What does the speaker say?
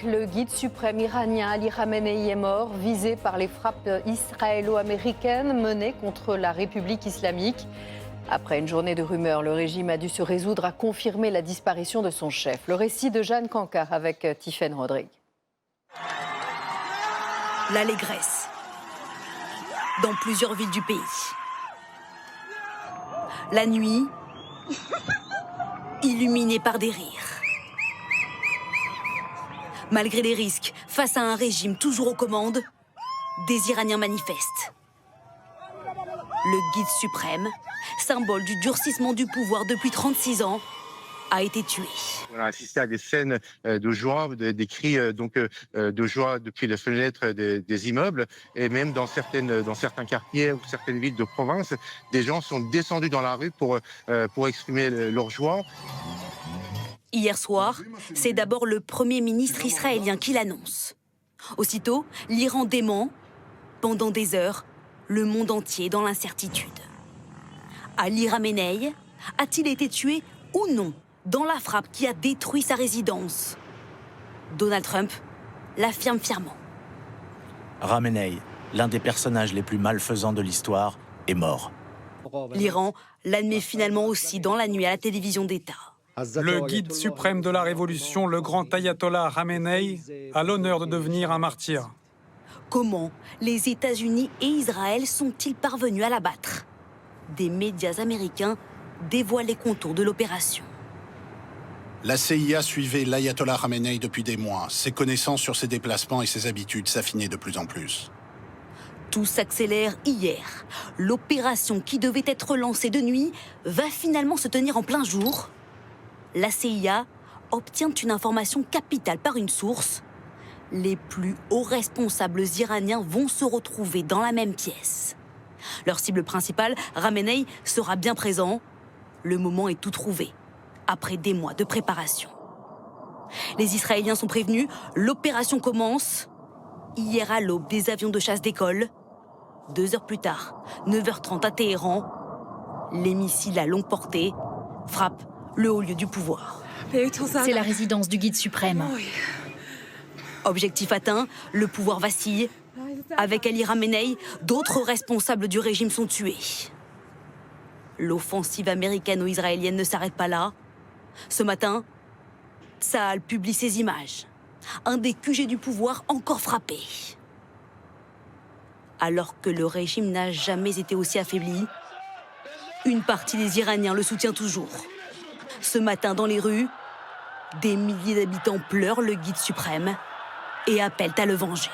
Le guide suprême iranien Ali Khamenei est mort, visé par les frappes israélo-américaines menées contre la République islamique. Après une journée de rumeurs, le régime a dû se résoudre à confirmer la disparition de son chef. Le récit de Jeanne Cancard avec Tiffaine Rodrigue. L'allégresse dans plusieurs villes du pays. La nuit, illuminée par des rires. Malgré les risques, face à un régime toujours aux commandes, des Iraniens manifestent. Le guide suprême, symbole du durcissement du pouvoir depuis 36 ans, a été tué. On a assisté à des scènes de joie, des cris de joie depuis les fenêtres des immeubles, et même dans certains quartiers ou certaines villes de province, des gens sont descendus dans la rue pour exprimer leur joie. Hier soir, c'est d'abord le Premier ministre israélien qui l'annonce. Aussitôt, l'Iran dément. Pendant des heures, le monde entier est dans l'incertitude. Ali Khamenei a-t-il été tué ou non dans la frappe qui a détruit sa résidence? Donald Trump l'affirme fièrement. Khamenei, l'un des personnages les plus malfaisants de l'histoire, est mort. L'Iran l'admet finalement aussi dans la nuit à la télévision d'État. Le guide suprême de la révolution, le grand ayatollah Khamenei, a l'honneur de devenir un martyr. Comment les États-Unis et Israël sont-ils parvenus à l'abattre? Des médias américains dévoilent les contours de l'opération. La CIA suivait l'ayatollah Khamenei depuis des mois. Ses connaissances sur ses déplacements et ses habitudes s'affinaient de plus en plus. Tout s'accélère hier. L'opération qui devait être lancée de nuit va finalement se tenir en plein jour. La CIA obtient une information capitale par une source. Les plus hauts responsables iraniens vont se retrouver dans la même pièce. Leur cible principale, Khamenei, sera bien présent. Le moment est tout trouvé, après des mois de préparation. Les Israéliens sont prévenus, l'opération commence. Hier à l'aube, des avions de chasse décollent. 2 heures plus tard, 9h30 à Téhéran, les missiles à longue portée frappent le haut lieu du pouvoir. C'est la résidence du guide suprême. Objectif atteint, le pouvoir vacille. Avec Ali Khamenei, d'autres responsables du régime sont tués. L'offensive américano-israélienne ne s'arrête pas là. Ce matin, Tsahal publie ces images. Un des QG du pouvoir encore frappé. Alors que le régime n'a jamais été aussi affaibli, une partie des Iraniens le soutient toujours. Ce matin, dans les rues, des milliers d'habitants pleurent le guide suprême et appellent à le venger.